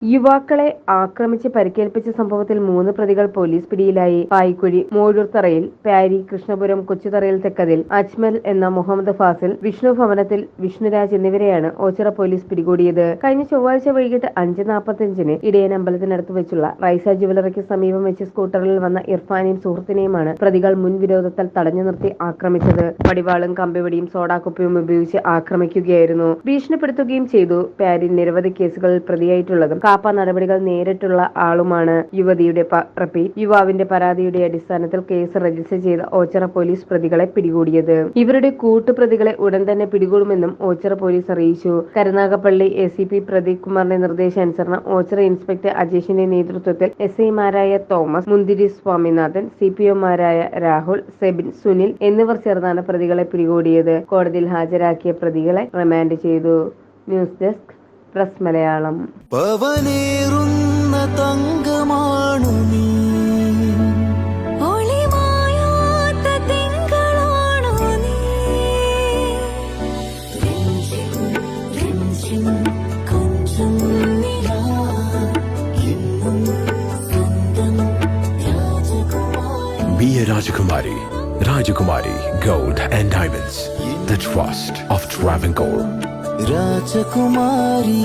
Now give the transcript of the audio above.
യുവാക്കളെ ആക്രമിച്ച് പരിക്കേൽപ്പിച്ച സംഭവത്തിൽ 3 പ്രതികൾ പോലീസ് പിടിയിലായി. പായിക്കുഴി മോഴൂർത്തറയിൽ പ്യാരി, കൃഷ്ണപുരം കൊച്ചുതറയിൽ തെക്കതിൽ അജ്മൽ എന്ന മുഹമ്മദ് ഫാസിൽ, വിഷ്ണു ഭവനത്തിൽ വിഷ്ണുരാജ് എന്നിവരെയാണ് ഓച്ചിറ പോലീസ് പിടികൂടിയത്. കഴിഞ്ഞ ചൊവ്വാഴ്ച വൈകിട്ട് 5:45-ന് ഇടയനമ്പലത്തിനടുത്ത് വെച്ചുള്ള റൈസ ജ്വല്ലറിക്ക് സമീപം വെച്ച് സ്കൂട്ടറിൽ വന്ന ഇർഫാനെയും സുഹൃത്തിനെയുമാണ് പ്രതികൾ മുൻവിരോധത്താൽ തടഞ്ഞു നിർത്തി ആക്രമിച്ചത്. വടിവാളും കമ്പിവടിയും സോഡാക്കുപ്പിയും ഉപയോഗിച്ച് ആക്രമിക്കുകയായിരുന്നു. ഭീഷണിപ്പെടുത്തുകയും ചെയ്തു. പ്യാരി നിരവധി കേസുകളിൽ പ്രതിയായിട്ടുള്ളതും കാപ്പ നടപടികൾ നേരിട്ടുള്ള ആളുമാണ്. യുവാവിന്റെ പരാതിയുടെ അടിസ്ഥാനത്തിൽ കേസ് രജിസ്റ്റർ ചെയ്ത ഓച്ചിറ പോലീസ് പ്രതികളെ പിടികൂടിയത്. ഇവരുടെ കൂട്ടുപ്രതികളെ ഉടൻ തന്നെ പിടികൂടുമെന്നും ഓച്ചിറ പോലീസ് അറിയിച്ചു. കരുനാഗപ്പള്ളി ACP പ്രദീപ് കുമാറിന്റെ നിർദ്ദേശാനുസരണം ഓച്ചിറ ഇൻസ്പെക്ടർ അജേഷിന്റെ നേതൃത്വത്തിൽ SI-മാരായ തോമസ്, മുന്തിരി സ്വാമിനാഥൻ, CPO-മാരായ രാഹുൽ, സെബിൻ, സുനിൽ എന്നിവർ ചേർന്നാണ് പ്രതികളെ പിടികൂടിയത്. കോടതിയിൽ ഹാജരാക്കിയ പ്രതികളെ റിമാൻഡ് ചെയ്തു. News desk press Malayalam. പവനേറുന്ന തങ്കമാണു നീ, ഒളിമായാത്ത തിങ്കളാണു നീ, കൊഞ്ചം നിലാ എന്നും സ്വന്തം രാജകുമാരി. Be a Rajakumari. Rajakumari Gold and Diamonds. The trust of Travancore. രാജകുമാരി.